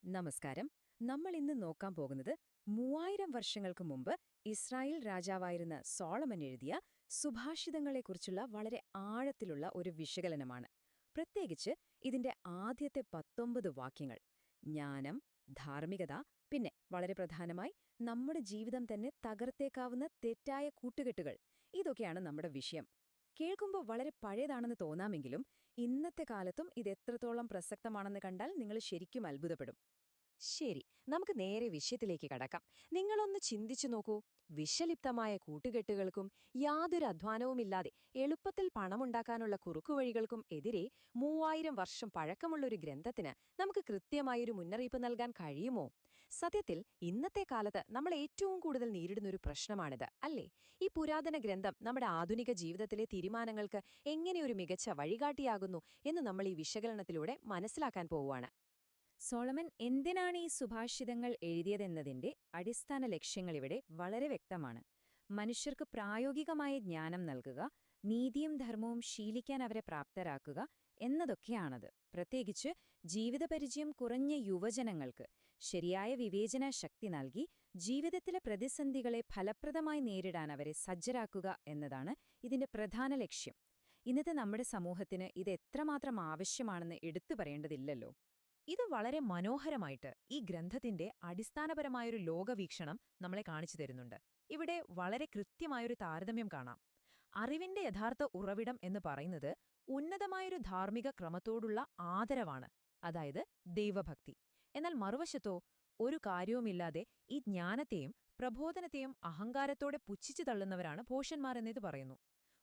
നമസ്കാരം. നമ്മൾ ഇന്ന് നോക്കാൻ പോകുന്നത് 3000 വർഷങ്ങൾക്ക് മുമ്പ് ഇസ്രായേൽ രാജാവായിരുന്ന സോളമൻ എഴുതിയ സുഭാഷിതങ്ങളെക്കുറിച്ചുള്ള വളരെ ആഴത്തിലുള്ള ഒരു വിശകലനമാണ്. പ്രത്യേകിച്ച് ഇതിന്റെ ആദ്യത്തെ 19 വാക്യങ്ങൾ. ജ്ഞാനം, ധാർമ്മികത, പിന്നെ വളരെ പ്രധാനമായി നമ്മുടെ ജീവിതം തന്നെ തകർത്തേക്കാവുന്ന തെറ്റായ കൂട്ടുകെട്ടുകൾ, ഇതൊക്കെയാണ് നമ്മുടെ വിഷയം. കേൾക്കുമ്പോൾ വളരെ പഴയതാണെന്ന് തോന്നാമെങ്കിലും ഇന്നത്തെ കാലത്തും ഇത് എത്രത്തോളം പ്രസക്തമാണെന്ന് കണ്ടാൽ നിങ്ങൾ ശരിക്കും അത്ഭുതപ്പെടും. ശരി, നമുക്ക് നേരെ വിഷയത്തിലേക്ക് കടക്കാം. നിങ്ങളൊന്ന് ചിന്തിച്ചു നോക്കൂ. വിഷലിപ്തമായ കൂട്ടുകെട്ടുകൾക്കും യാതൊരു അധ്വാനവുമില്ലാതെ എളുപ്പത്തിൽ പണമുണ്ടാക്കാനുള്ള കുറുക്കുവഴികൾക്കും എതിരെ 3000 വർഷം പഴക്കമുള്ളൊരു ഗ്രന്ഥത്തിന് നമുക്ക് കൃത്യമായൊരു മുന്നറിയിപ്പ് നൽകാൻ കഴിയുമോ? സത്യത്തിൽ ഇന്നത്തെ കാലത്ത് നമ്മൾ ഏറ്റവും കൂടുതൽ നേരിടുന്നൊരു പ്രശ്നമാണിത്, അല്ലേ? ഈ പുരാതന ഗ്രന്ഥം നമ്മുടെ ആധുനിക ജീവിതത്തിലെ തീരുമാനങ്ങൾക്ക് എങ്ങനെ ഒരു മികച്ച വഴികാട്ടിയാകുന്നു എന്ന് നമ്മൾ ഈ വിശകലനത്തിലൂടെ മനസ്സിലാക്കാൻ പോവുകയാണ്. സോളമൻ എന്തിനാണ് ഈ സുഭാഷിതങ്ങൾ എഴുതിയതെന്നതിന്റെ അടിസ്ഥാന ലക്ഷ്യങ്ങളിവിടെ വളരെ വ്യക്തമാണ്. മനുഷ്യർക്ക് പ്രായോഗികമായ ജ്ഞാനം നൽകുക, നീതിയും ധർമ്മവും ശീലിക്കാൻ അവരെ പ്രാപ്തരാക്കുക എന്നതൊക്കെയാണത്. പ്രത്യേകിച്ച് ജീവിതപരിചയം കുറഞ്ഞ യുവജനങ്ങൾക്ക് ശരിയായ വിവേചന ശക്തി നൽകി ജീവിതത്തിലെ പ്രതിസന്ധികളെ ഫലപ്രദമായി നേരിടാൻ അവരെ സജ്ജരാക്കുക എന്നതാണ് ഇതിന്റെ പ്രധാന ലക്ഷ്യം. ഇന്നത്തെ നമ്മുടെ സമൂഹത്തിന് ഇത് എത്രമാത്രം ആവശ്യമാണെന്ന് എടുത്തു പറയേണ്ടതില്ലല്ലോ. ഇത് വളരെ മനോഹരമായിട്ട് ഈ ഗ്രന്ഥത്തിന്റെ അടിസ്ഥാനപരമായൊരു ലോകവീക്ഷണം നമ്മളെ കാണിച്ചു തരുന്നുണ്ട്. ഇവിടെ വളരെ കൃത്യമായൊരു താരതമ്യം കാണാം. അറിവിന്റെ യഥാർത്ഥ ഉറവിടം എന്ന് പറയുന്നത് ഉന്നതമായൊരു ധാർമ്മിക ക്രമത്തോടുള്ള ആദരവാണ്, അതായത് ദൈവഭക്തി. എന്നാൽ മറുവശത്തോ, ഒരു കാര്യവുമില്ലാതെ ഈ ജ്ഞാനത്തെയും പ്രബോധനത്തെയും അഹങ്കാരത്തോടെ പുച്ഛിച്ചു തള്ളുന്നവരാണ് ഭോഷന്മാർ എന്നിത് പറയുന്നു.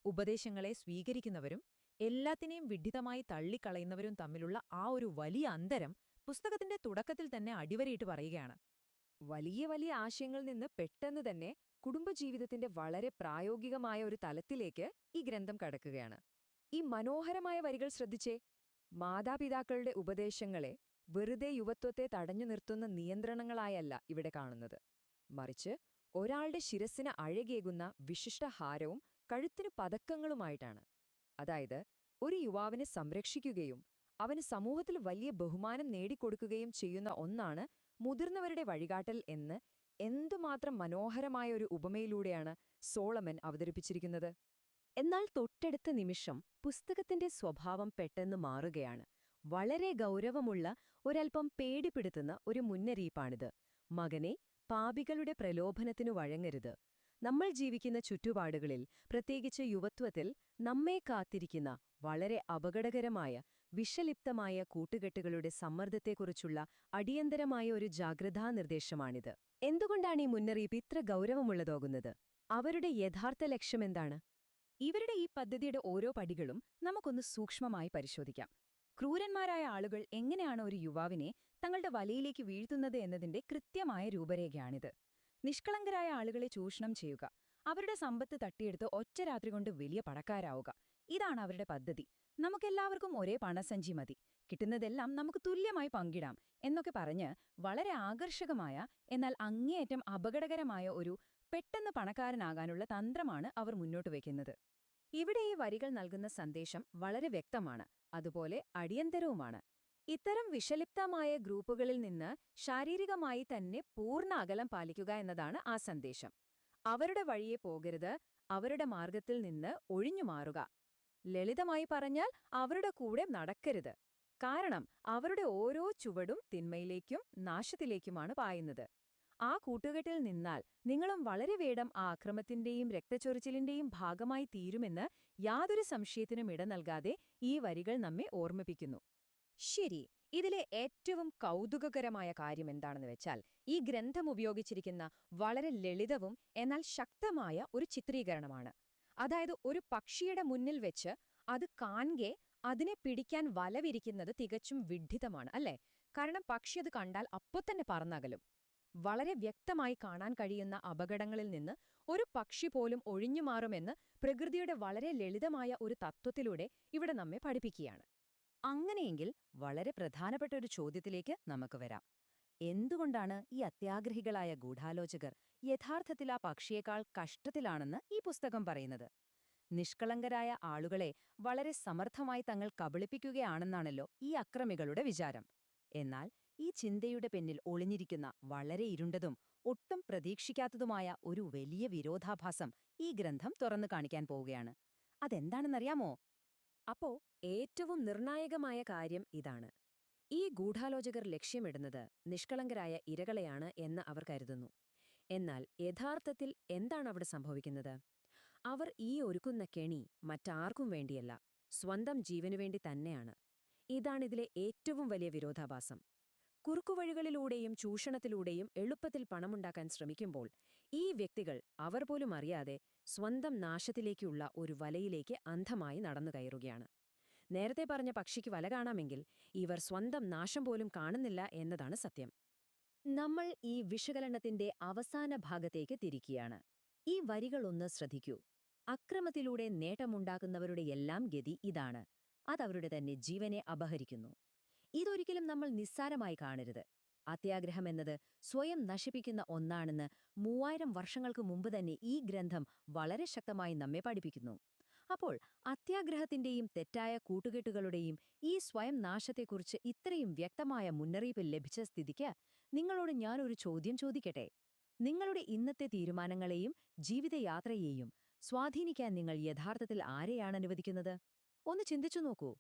ഉപദേശങ്ങളെ സ്വീകരിക്കുന്നവരും എല്ലാത്തിനെയും വിഡ്ഢിതമായി തള്ളിക്കളയുന്നവരും തമ്മിലുള്ള ആ ഒരു വലിയ അന്തരം പുസ്തകത്തിന്റെ തുടക്കത്തിൽ തന്നെ അടിവരയിട്ട് പറയുകയാണ്. വലിയ വലിയ ആശയങ്ങളിൽ നിന്ന് പെട്ടെന്ന് തന്നെ കുടുംബജീവിതത്തിന്റെ വളരെ പ്രായോഗികമായ ഒരു തലത്തിലേക്ക് ഈ ഗ്രന്ഥം കടക്കുകയാണ്. ഈ മനോഹരമായ വരികൾ ശ്രദ്ധിച്ചേ. മാതാപിതാക്കളുടെ ഉപദേശങ്ങളെ വെറുതെ യുവത്വത്തെ തടഞ്ഞു നിർത്തുന്ന നിയന്ത്രണങ്ങളായല്ല ഇവിടെ കാണുന്നത്. മറിച്ച് ഒരാളുടെ ശിരസ്സിന് അഴകേകുന്ന വിശിഷ്ടഹാരവും കഴുത്തിനു പതക്കങ്ങളുമായിട്ടാണ്. അതായത് ഒരു യുവാവിനെ സംരക്ഷിക്കുകയും അവന് സമൂഹത്തിൽ വലിയ ബഹുമാനം നേടിക്കൊടുക്കുകയും ചെയ്യുന്ന ഒന്നാണ് മുതിർന്നവരുടെ വഴികാട്ടൽ എന്ന് എന്തുമാത്രം മനോഹരമായ ഒരു ഉപമയിലൂടെയാണ് സോളമൻ അവതരിപ്പിച്ചിരിക്കുന്നത്. എന്നാൽ തൊട്ടടുത്ത നിമിഷം പുസ്തകത്തിന്റെ സ്വഭാവം പെട്ടെന്ന് മാറുകയാണ്. വളരെ ഗൗരവമുള്ള, ഒരൽപ്പം പേടിപ്പെടുത്തുന്ന ഒരു മുന്നറിയിപ്പാണിത്. മകനെ, പാപികളുടെ പ്രലോഭനത്തിനു വഴങ്ങരുത്. നമ്മൾ ജീവിക്കുന്ന ചുറ്റുപാടുകളിൽ, പ്രത്യേകിച്ച് യുവത്വത്തിൽ, നമ്മെ കാത്തിരിക്കുന്ന വളരെ അപകടകരമായ, വിഷലിപ്തമായ കൂട്ടുകെട്ടുകളുടെ സമ്മർദ്ദത്തെക്കുറിച്ചുള്ള അടിയന്തരമായ ഒരു ജാഗ്രതാ നിർദ്ദേശമാണിത്. എന്തുകൊണ്ടാണ് ഈ മുന്നറിയിപ്പ് ഇത്ര ഗൗരവമുള്ളതാകുന്നത്? അവരുടെ യഥാർത്ഥ ലക്ഷ്യമെന്താണ്? ഇവരുടെ ഈ പദ്ധതിയുടെ ഓരോ പടികളും നമുക്കൊന്ന് സൂക്ഷ്മമായി പരിശോധിക്കാം. ക്രൂരന്മാരായ ആളുകൾ എങ്ങനെയാണ് ഒരു യുവാവിനെ തങ്ങളുടെ വലയിലേക്ക് വീഴ്ത്തുന്നത് എന്നതിന്റെ കൃത്യമായ രൂപരേഖയാണിത്. നിഷ്കളങ്കരായ ആളുകളെ ചൂഷണം ചെയ്യുക, അവരുടെ സമ്പത്ത് തട്ടിയെടുത്ത് ഒറ്റ രാത്രി കൊണ്ട് വലിയ പണക്കാരാവുക, ഇതാണ് അവരുടെ പദ്ധതി. നമുക്കെല്ലാവർക്കും ഒരേ പണസഞ്ചി മതി, കിട്ടുന്നതെല്ലാം നമുക്ക് തുല്യമായി പങ്കിടാം എന്നൊക്കെ പറഞ്ഞ് വളരെ ആകർഷകമായ എന്നാൽ അങ്ങേയറ്റം അപകടകരമായ ഒരു പെട്ടെന്ന് പണക്കാരനാകാനുള്ള തന്ത്രമാണ് അവർ മുന്നോട്ട് വയ്ക്കുന്നത്. ഇവിടെ ഈ വരികൾ നൽകുന്ന സന്ദേശം വളരെ വ്യക്തമാണ്, അതുപോലെ അടിയന്തരവുമാണ്. ഇത്തരം വിഷലിപ്തമായ ഗ്രൂപ്പുകളിൽ നിന്ന് ശാരീരികമായി തന്നെ പൂർണ്ണ അകലം പാലിക്കുക എന്നതാണ് ആ സന്ദേശം. അവരുടെ വഴിയെ പോകരുത്, അവരുടെ മാർഗത്തിൽ നിന്ന് ഒഴിഞ്ഞുമാറുക. ലളിതമായി പറഞ്ഞാൽ അവരുടെ കൂടെ നടക്കരുത്. കാരണം അവരുടെ ഓരോ ചുവടും തിന്മയിലേക്കും നാശത്തിലേക്കുമാണ് പായുന്നത്. ആ കൂട്ടുകെട്ടിൽ നിന്നാൽ നിങ്ങളും വളരെ വേഗം ആ അക്രമത്തിന്റെയും രക്തച്ചൊരിച്ചിലിന്റെയും ഭാഗമായി തീരുമെന്ന് യാതൊരു സംശയത്തിനും ഇട നൽകാതെ ഈ വരികൾ നമ്മെ ഓർമ്മിപ്പിക്കുന്നു. ശരി, ഇതിലെ ഏറ്റവും കൗതുകകരമായ കാര്യം എന്താണെന്ന് വെച്ചാൽ ഈ ഗ്രന്ഥം ഉപയോഗിച്ചിരിക്കുന്ന വളരെ ലളിതവും എന്നാൽ ശക്തമായ ഒരു ചിത്രീകരണമാണ്. അതായത് ഒരു പക്ഷിയുടെ മുന്നിൽ വെച്ച് അത് കാൺകെ അതിനെ പിടിക്കാൻ വലവിരിക്കുന്നത് തികച്ചും വിഡ്ഢിതമാണ്, അല്ലേ? കാരണം പക്ഷി അത് കണ്ടാൽ അപ്പൊത്തന്നെ പറന്നകലും. വളരെ വ്യക്തമായി കാണാൻ കഴിയുന്ന അപകടങ്ങളിൽ നിന്ന് ഒരു പക്ഷി പോലും ഒഴിഞ്ഞുമാറുമെന്ന് പ്രകൃതിയുടെ വളരെ ലളിതമായ ഒരു തത്വത്തിലൂടെ ഇവിടെ നമ്മെ പഠിപ്പിക്കുകയാണ്. അങ്ങനെയെങ്കിൽ വളരെ പ്രധാനപ്പെട്ട ഒരു ചോദ്യത്തിലേക്ക് നമുക്ക് വരാം. എന്തുകൊണ്ടാണ് ഈ അത്യാഗ്രഹികളായ ഗൂഢാലോചകർ യഥാർത്ഥത്തിൽ ആ പക്ഷിയേക്കാൾ കഷ്ടത്തിലാണെന്ന് ഈ പുസ്തകം പറയുന്നത്? നിഷ്കളങ്കരായ ആളുകളെ വളരെ സമർത്ഥമായി തങ്ങൾ കബളിപ്പിക്കുകയാണെന്നാണല്ലോ ഈ അക്രമികളുടെ വിചാരം. എന്നാൽ ഈ ചിന്തയുടെ പിന്നിൽ ഒളിഞ്ഞിരിക്കുന്ന വളരെ ഇരുണ്ടതും ഒട്ടും പ്രതീക്ഷിക്കാത്തതുമായ ഒരു വലിയ വിരോധാഭാസം ഈ ഗ്രന്ഥം തുറന്നു കാണിക്കാൻ പോവുകയാണ്. അതെന്താണെന്നറിയാമോ? അപ്പോ ഏറ്റവും നിർണായകമായ കാര്യം ഇതാണ്. ഈ ഗൂഢാലോചകർ ലക്ഷ്യമിടുന്നത് നിഷ്കളങ്കരായ ഇരകളെയാണ് എന്ന് അവർ കരുതുന്നു. എന്നാൽ യഥാർത്ഥത്തിൽ എന്താണവിടെ സംഭവിക്കുന്നത്? അവർ ഈ ഒരുക്കുന്ന കെണി മറ്റാർക്കും വേണ്ടിയല്ല, സ്വന്തം ജീവനുവേണ്ടി തന്നെയാണ്. ഇതാണിതിലെ ഏറ്റവും വലിയ വിരോധാഭാസം. കുറുക്കുവഴികളിലൂടെയും ചൂഷണത്തിലൂടെയും എളുപ്പത്തിൽ പണമുണ്ടാക്കാൻ ശ്രമിക്കുമ്പോൾ ഈ വ്യക്തികൾ അവർ പോലും അറിയാതെ സ്വന്തം നാശത്തിലേക്കുള്ള ഒരു വലയിലേക്ക് അന്ധമായി നടന്നു കയറുകയാണ്. നേരത്തെ പറഞ്ഞ പക്ഷിക്ക് വല കാണാമെങ്കിൽ ഇവർ സ്വന്തം നാശം പോലും കാണുന്നില്ല എന്നതാണ് സത്യം. നമ്മൾ ഈ വിശകലനത്തിന്റെ അവസാന ഭാഗത്തേക്ക് തിരിക്കുകയാണ്. ഈ വരികളൊന്ന് ശ്രദ്ധിക്കൂ. അക്രമത്തിലൂടെ നേട്ടമുണ്ടാക്കുന്നവരുടെയെല്ലാം ഗതി ഇതാണ്. അതവരുടെ തന്നെ ജീവനെ അപഹരിക്കുന്നു. ഇതൊരിക്കലും നമ്മൾ നിസ്സാരമായി കാണരുത്. അത്യാഗ്രഹം എന്നത് സ്വയം നശിപ്പിക്കുന്ന ഒന്നാണെന്ന് 3000 വർഷങ്ങൾക്ക് മുമ്പ് തന്നെ ഈ ഗ്രന്ഥം വളരെ ശക്തമായി നമ്മെ പഠിപ്പിക്കുന്നു. അപ്പോൾ അത്യാഗ്രഹത്തിന്റെയും തെറ്റായ കൂട്ടുകെട്ടുകളുടെയും ഈ സ്വയം നാശത്തെക്കുറിച്ച് ഇത്രയും വ്യക്തമായ മുന്നറിയിപ്പ് ലഭിച്ച സ്ഥിതിക്ക് നിങ്ങളോട് ഞാനൊരു ചോദ്യം ചോദിക്കട്ടെ. നിങ്ങളുടെ ഇന്നത്തെ തീരുമാനങ്ങളെയും ജീവിതയാത്രയെയും സ്വാധീനിക്കാൻ നിങ്ങൾ യഥാർത്ഥത്തിൽ ആരെയാണ് അനുവദിക്കുന്നത്? ഒന്ന് ചിന്തിച്ചു നോക്കൂ.